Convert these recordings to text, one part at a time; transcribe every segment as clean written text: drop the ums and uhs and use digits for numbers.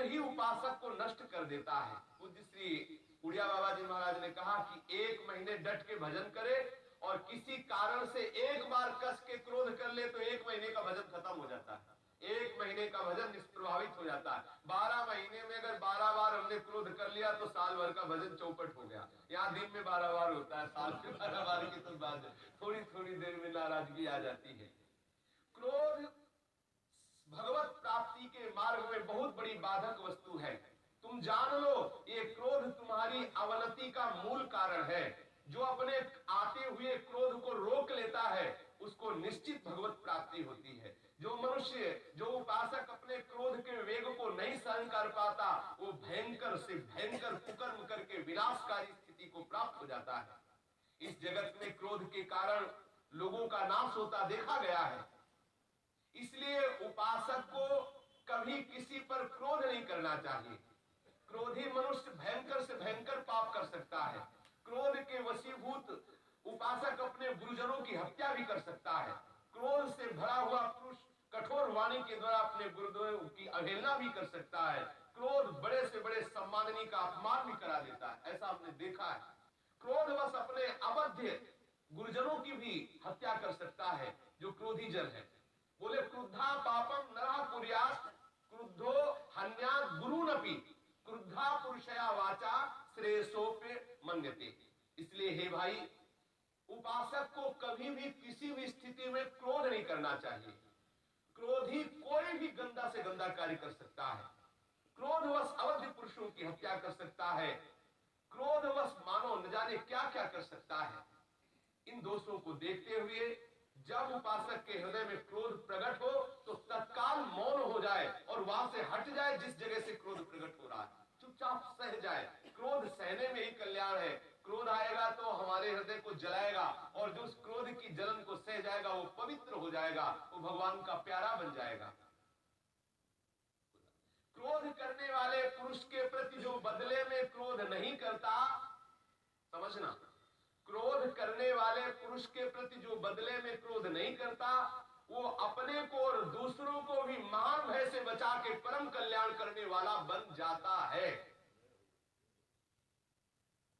ही उपासक को नष्ट कर देता है। पूज्य श्री उड़िया बाबा जी महाराज ने कहा कि 1 महीने डट के भजन करे और किसी कारण से एक बार कस के क्रोध कर ले तो 1 महीने का भजन खत्म हो जाता है, 1 महीने का भजन निष्प्रभावित हो जाता है। 12 महीने में अगर 12 बार हमने क्रोध कर लिया तो साल भर का भजन चौपट हो गया। यहाँ दिन में 12 बार होता है, साल में 12 बार की तो बात थोड़ी थोड़ी देर में नाराजगी आ जाती है। क्रोध भगवत प्राप्ति के मार्ग में बहुत बड़ी बाधक वस्तु है। तुम जान लो ये क्रोध तुम्हारी अवनति का मूल कारण है। जो अपने आते हुए क्रोध को रोक लेता है उसको निश्चित भगवत प्राप्ति होती है। जो मनुष्य, जो उपासक अपने क्रोध के वेग को नहीं सहन कर पाता वो भयंकर से भयंकर कुकर्म करके विनाशकारी स्थिति को प्राप्त हो जाता है। इस जगत में क्रोध के कारण लोगों का नाश होता देखा गया है। इसलिए उपासक को कभी किसी पर क्रोध नहीं करना चाहिए। क्रोधी मनुष्य भयंकर से भयंकर पाप कर सकता है। क्रोध के वशीभूत उपासक अपने गुरुजनों की हत्या भी कर सकता है। क्रोध से भरा हुआ पुरुष कठोर वाणी के द्वारा अपने गुरुदेव की अवहेलना भी कर सकता है। क्रोध बड़े से बड़े सम्माननीय का अपमान भी करा देता है, ऐसा हमने देखा है। क्रोधवश अपने अवध्य गुरुजनों की भी हत्या कर सकता है जो क्रोधी जन है। बोले क्रुद्धा पापम नरः कुर्यात् क्रुद्धो हन्यात् गुरुनपि क्रुद्धा पुरुषया वाचा श्रेयसोपे मन्यते। इसलिए हे भाई, उपासक को कभी भी किसी भी स्थिति में क्रोध नहीं करना चाहिए। क्रोधी कोई भी गंदा से गंदा कार्य कर सकता है। क्रोधवश अवध्य पुरुषों की हत्या कर सकता है। क्रोधवश मानो न जाने क्या क्या कर सकता है। इन दोषों को देखते हुए जब उपासक के हृदय में क्रोध प्रकट हो तो तत्काल मौन हो जाए और वहां से हट जाए। जिस जगह से क्रोध प्रकट हो रहा है चुपचाप सह जाए। क्रोध सहने में ही कल्याण है। क्रोध आएगा तो हमारे हृदय को जलाएगा और जो उस क्रोध की जलन को सह जाएगा वो पवित्र हो जाएगा, वो भगवान का प्यारा बन जाएगा। क्रोध करने वाले पुरुष के प्रति जो बदले में क्रोध नहीं करता, समझना, क्रोध करने वाले पुरुष के प्रति जो बदले में क्रोध नहीं करता वो अपने को और दूसरों को भी महान भय से बचा के परम कल्याण करने वाला बन जाता है।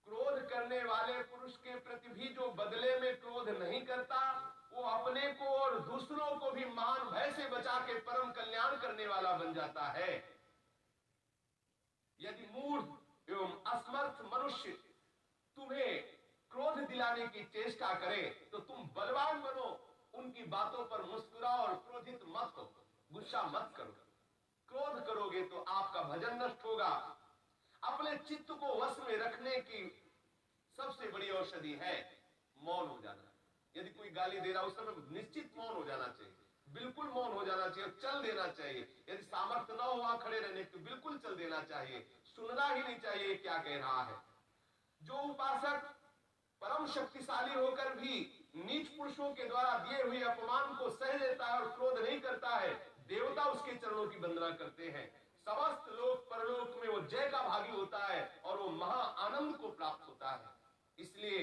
क्रोध करने वाले पुरुष के प्रति भी जो बदले में क्रोध नहीं करता वो अपने को और दूसरों को भी महान भय से बचा के परम कल्याण करने वाला बन जाता है। यदि मूढ़ एवं असमर्थ मनुष्य तुम्हें क्रोध दिलाने की चेष्टा करे तो तुम बलवान बनो, उनकी बातों पर मुस्कुराओ और क्रोधित मत हो, गुस्सा मत करो। क्रोध करोगे तो आपका भजन नष्ट होगा। अपने चित्त को वश में रखने की सबसे बड़ी औषधि है मौन हो जाना। यदि कोई गाली दे रहा उस समय निश्चित मौन हो जाना चाहिए, बिल्कुल मौन हो जाना चाहिए, चल देना चाहिए। यदि सामर्थ्य न हो वहां खड़े रहने तो बिल्कुल चल देना चाहिए, सुनना ही नहीं चाहिए क्या कह रहा है। जो उपासक परम शक्तिशाली होकर भी नीच पुरुषों के द्वारा दिए हुए अपमान को सह लेता है और क्रोध नहीं करता है, देवता उसके चरणों की वंदना करते हैं। समस्त लोक परलोक में वो जय का भागी होता है और वो महा आनंद को प्राप्त होता है। इसलिए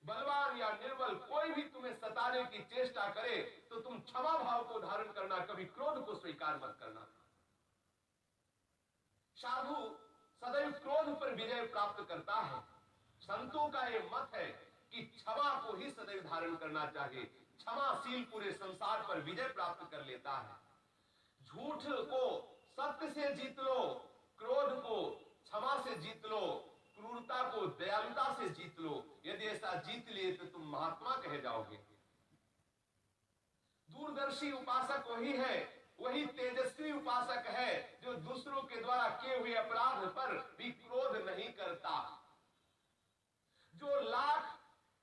बलवान या निर्बल कोई भी तुम्हें सताने की चेष्टा करे तो तुम क्षमा भाव को धारण करना, कभी क्रोध को स्वीकार मत करना। साधु सदैव क्रोध पर विजय प्राप्त करता है। संतों का यह मत है कि क्षमा को ही सदैव धारण करना चाहिए। क्षमाशील पूरे संसार पर विजय प्राप्त कर लेता है। झूठ को सत्य से जीत लो, क्रोध को क्षमा से जीत लो, क्रूरता को दयालुता से जीत लो। यदि ऐसा जीत लिए तो तुम महात्मा कहे जाओगे। दूरदर्शी उपासक वही है, वही तेजस्वी उपासक है जो दूसरों के द्वारा किए हुए अपराध पर भी क्रोध नहीं करता। जो लाख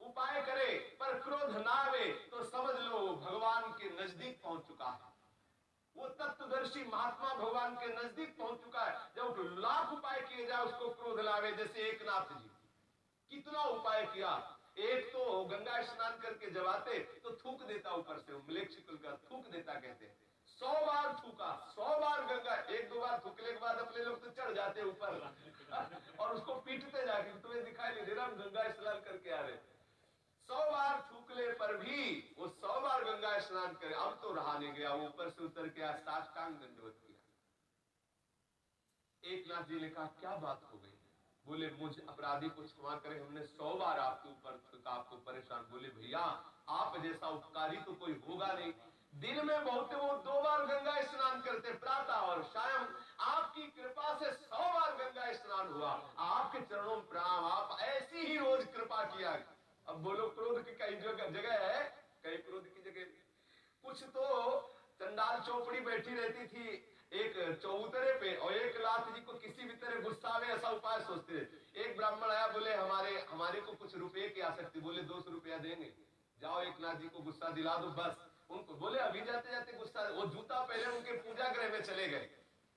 उपाय करे पर क्रोध ना आवे तो समझ लो भगवान के नजदीक पहुंच चुका है। वो तत्वदर्शी महात्मा भगवान के नजदीक पहुंच चुका है। जब लाख उपाय किए जाए उसको क्रोध लावे। जैसे एकनाथ जी कितना उपाय किया, एक तो गंगा स्नान करके जब आते तो थूक देता ऊपर से, मलेच्छिकुल का थूक देता कहते, 100 बार थूका, 100 बार गंगा। 1-2 बार थूकने के बाद अपने लोग तो चढ़ जाते ऊपर और उसको पीटते जाके, तुम्हें दिखाई नहीं दे रहा हम गंगा स्नान करके आ रहे। 100 बार थूकले पर भी वो 100 बार गंगा स्नान करे, अब तो रहा नहीं गया, वो ऊपर से उतर के साष्टांग दंडवत किया। एक नाथ जी ने कहा क्या बात हो गई? बोले मुझ अपराधी को क्षमा करें, हमने 100 बार आपके ऊपर आपको परेशान। बोले भैया आप जैसा उपकारी तो कोई होगा नहीं, दिन में बहुत 2 बार गंगा स्नान करते, प्रातः और शाम। आपकी कृपा से 100 बार गंगा स्नान हुआ, आपके चरणों में प्रणाम, आप ऐसी ही रोज कृपा किया। अब बोलो क्रोध की कई जगह है, कई क्रोध की जगह। कुछ तो चंडाल चौपड़ी बैठी रहती थी एक चौतरे पे, और एक नाथ जी को किसी भी तरह गुस्सा में ऐसा उपाय सोचते थे। एक ब्राह्मण आया, बोले हमारे को कुछ रुपए की आसक्ति। बोले 200 रुपया देंगे, जाओ एक नाथ जी को गुस्सा दिला दो बस उनको। बोले अभी जाते जाते गुस्सा, वो जूता पहले उनके पूजा गृह में चले गए।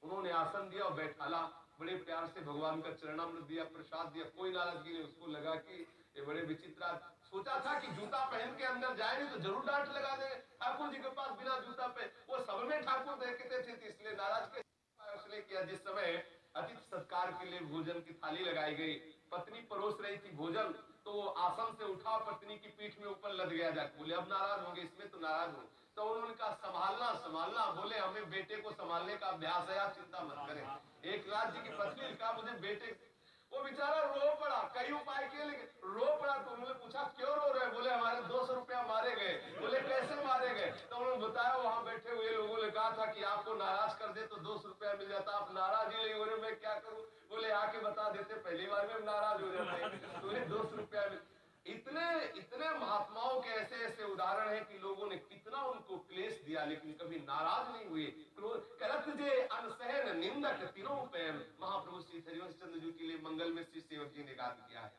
उन्होंने आसन दिया और बैठाला, बड़े प्यार से भगवान का चरणामृत दिया, प्रसाद दिया, कोई नाराजगी नहीं। उसको लगा कि ये बड़े विचित्र, सोचा था कि जूता पहन के अंदर जाएंगे तो जरूर डांट लगा देंगे, ठाकुर जी के पास बिना जूता पे। वो सब में ठाकुर देखते थे, इसलिए नाराज के उसने किया। जिस समय अतिथि सत्कार के लिए भोजन की थाली लगाई गई, पत्नी परोस रही थी भोजन, तो वो आसन से उठा, पत्नी की पीठ में ऊपर लद गया जाके। बोले अब नाराज होंगे, इसमें तो नाराज हो। तो उन्होंने कहा संभालना संभालना। बोले हमें बेटे को संभालने का अभ्यास है, आप चिंता मत करें। एक नाथ जी की पत्नी ने कहा मुझे बेटे, वो बेचारा रो पड़ा, कई उपाय किए लेकिन रो पड़ा। तो उन्होंने पूछा क्यों रो रहे? बोले हमारे 200 रुपया मारे गए। बोले कैसे मारे गए? तो उन्होंने बताया वहां बैठे हुए लोगों ने कहा था कि आपको नाराज कर दे तो 200 रुपया मिल जाता, आप नाराज ही नहीं हो रहे, मैं क्या करूं? बोले आके बता देते, पहली बार में नाराज हो जाते। तो 200 रुपया मिल। इतने इतने महात्माओं के ऐसे ऐसे उदाहरण है कि लोगों ने कितना उनको क्लेश दिया लेकिन कभी नाराज नहीं हुए। करत जे अनसहन निंदक तीनों पैन, महाप्रभु श्री हरिवंश चंद्र जी के लिए मंगल में श्री सेवक जी ने गान किया है।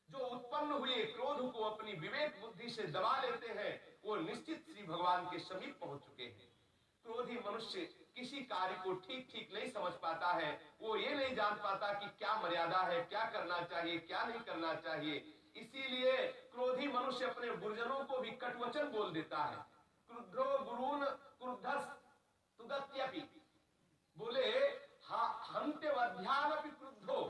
जो उत्पन्न हुए क्रोध को अपनी विवेक बुद्धि से दबा लेते हैं, वो निश्चित श्री भगवान के समीप पहुंच चुके हैं। क्रोधी मनुष्य किसी कार्य को ठीक ठीक नहीं समझ पाता है, वो ये नहीं जान पाता कि क्या मर्यादा है, क्या करना चाहिए, क्या नहीं करना चाहिए। इसीलिए क्रोधी मनुष्य अपने गुरुजनों को भी कटवचन बोल देता है। क्रुद्धो गुरून क्रुद्धस तुदत्यपि, बोले हंत्यवध्यानपि क्रुद्धो,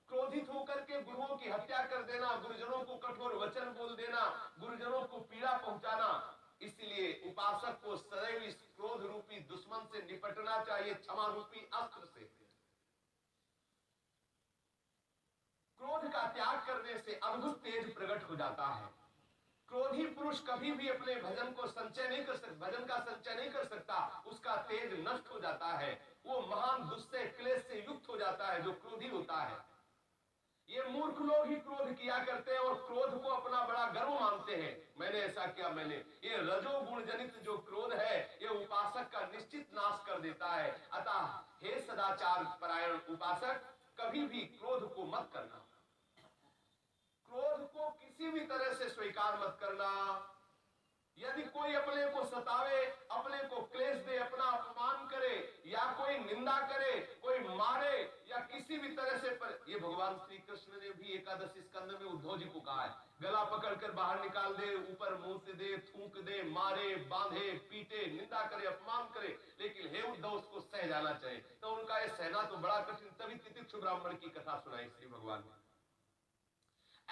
क्रोधित होकर के गुरुओं की हत्या कर देना, गुरुजनों को कठोर वचन बोल देना, गुरुजनों को पीड़ा पहुंचाना। इसलिए उपासक को सदैव इस क्रोध रूपी दुश्मन से निपटना चाहिए, क्षमा रूपी अस्त्र से। क्रोध का त्याग करने से अद्भुत तेज प्रकट हो जाता है। क्रोधी पुरुष कभी भी अपने भजन को संचय नहीं कर सकता, भजन का संचय नहीं कर सकता, उसका तेज नष्ट हो जाता है, वो महान दुष्ट क्लेश से युक्त हो जाता है जो क्रोधी होता है। ये मूर्ख लोग ही क्रोध किया करते हैं और क्रोध को अपना बड़ा गर्व मानते हैं, मैंने ऐसा किया, मैंने। ये रजोगुण जनित जो क्रोध है ये उपासक का निश्चित नाश कर देता है। अतः हे सदाचार परायण उपासक, कभी भी क्रोध को मत करना, क्रोध को किसी भी तरह से स्वीकार मत करना। यदि कोई अपने को सतावे, अपने को क्लेश दे, अपना अपमान करे, या कोई निंदा करे, कोई मारे, या किसी भी तरह से ये भगवान श्री कृष्ण ने भी एकादश स्कंद में उद्धव जी को कहा है, गला पकड़कर बाहर निकाल दे, ऊपर मुंह दे, थूक दे, मारे, बांधे, पीटे, निंदा करे, अपमान करे, लेकिन हे उद्धव उसको सह जाना चाहिए। तो उनका ये सहना तो बड़ा कठिन, तभी तितिक्षु ब्राह्मण की कथा सुनाई श्री भगवान ने।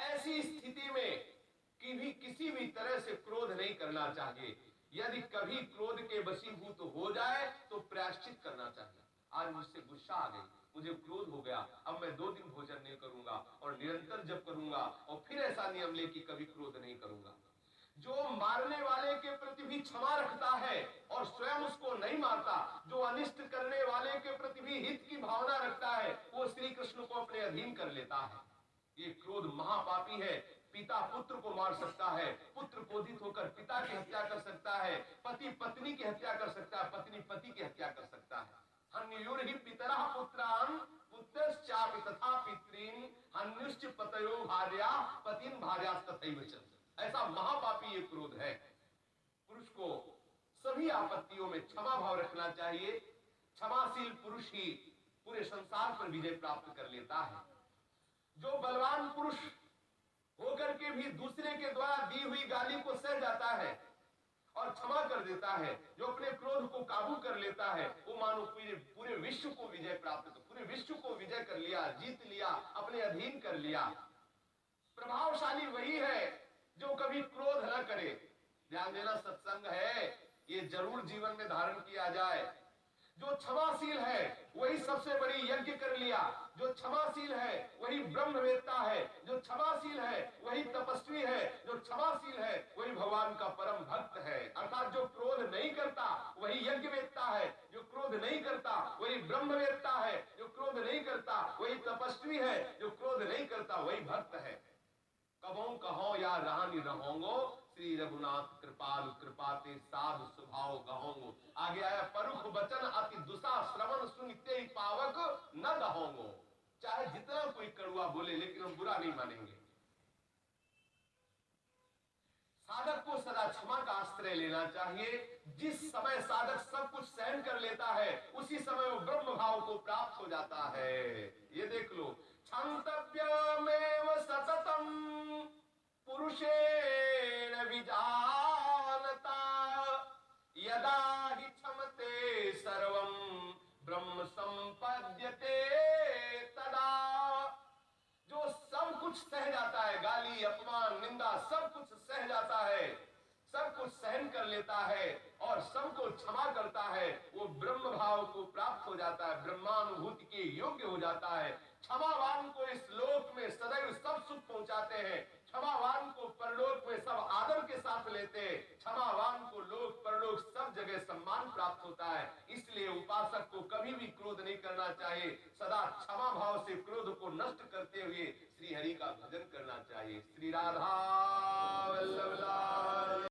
ऐसी स्थिति में किसी भी तरह से क्रोध नहीं करना चाहिए। यदि कभी क्रोध के वशीभूत हो जाए तो प्रायश्चित करना चाहिए। आज मुझसे गुस्सा आ गई, मुझे क्रोध हो गया, अब मैं 2 दिन भोजन नहीं करूंगा और निरंतर जब करूंगा, और फिर ऐसा नियम ले कि कभी क्रोध नहीं करूंगा। जो मारने वाले के प्रति भी क्षमा रखता है और स्वयं उसको नहीं मारता, जो अनिष्ट करने वाले के प्रति भी हित की भावना रखता है, वो श्री कृष्ण को अपने अधीन कर लेता है। ये क्रोध महापापी है। पिता पुत्र को मार सकता है, पुत्र क्रोधित होकर पिता की हत्या कर सकता है, पति पत्नी की हत्या कर सकता है, पत्नी पति की हत्या कर सकता है। हन्युर्हि पितरः पुत्रान् पुत्रश्चापि तथा पितॄन् हन्युश्च पतयो भार्या पतिन भार्यास्तथैव च। ऐसा महापापी ये क्रोध है। पुरुष को सभी आपत्तियों में क्षमा भाव रखना चाहिए। क्षमाशील पुरुष ही पूरे संसार पर विजय प्राप्त कर लेता है। जो बलवान पुरुष होकर के भी दूसरे के द्वारा दी हुई गाली को सह जाता है और क्षमा कर देता है, जो अपने क्रोध को काबू कर लेता है, वो मानो पूरे विश्व को विजय प्राप्त, पूरे विश्व को विजय कर लिया, जीत लिया, अपने अधीन कर लिया। प्रभावशाली वही है जो कभी क्रोध न करे। ध्यान देना, सत्संग है, ये जरूर जीवन में धारण किया जाए। जो क्षमाशील है वही वही सबसे बड़ी यज्ञ कर लिया। जो क्षमाशील है वही ब्रह्मवेत्ता है, जो क्षमाशील है वही तपस्वी है, जो क्षमाशील है वही भगवान का परम भक्त है। अर्थात जो क्रोध नहीं करता वही यज्ञवेत्ता है, जो क्रोध नहीं करता वही ब्रह्मवेत्ता है, जो क्रोध नहीं करता वही तपस्वी है, जो क्रोध नहीं करता वही भक्त है। कबों कहो या रानी रहोंगो, श्री रघुनाथ कृपाल कृपाते साधु स्वभाव गहोंगो। आगे आया परुख वचन अति दुसा श्रवण सुनते ही पावक न दहोंगो। चाहे जितना कोई कड़ुआ बोले लेकिन हम बुरा नहीं मानेंगे। साधक को सदा क्षमा का आश्रय लेना चाहिए। जिस समय साधक सब कुछ सहन कर लेता है उसी समय वो ब्रह्म भाव को प्राप्त हो जाता है। ये देख लो, क्षंतव्यमेव सततम पुरुषेण विजानता, यदा हि क्षमते सर्वं ब्रह्म संपद्यते तदा। जो सब कुछ सह जाता है, गाली अपमान निंदा सब कुछ सह जाता है, सब कुछ सहन कर लेता है और सबको क्षमा करता है, वो ब्रह्म भाव को प्राप्त हो जाता है, ब्रह्मानुभूति के योग्य हो जाता है। क्षमावान को इस लोक में सदैव सब सुख पहुंचाते हैं, क्षमावान को परलोक में सब आदर के साथ लेते हैं, क्षमावान को लोक परलोक सब जगह सम्मान प्राप्त होता है। इसलिए उपासक को कभी भी क्रोध नहीं करना चाहिए, सदा क्षमा भाव से क्रोध को नष्ट करते हुए श्री हरि का भजन करना चाहिए। श्री राधा वल्लभ लाल।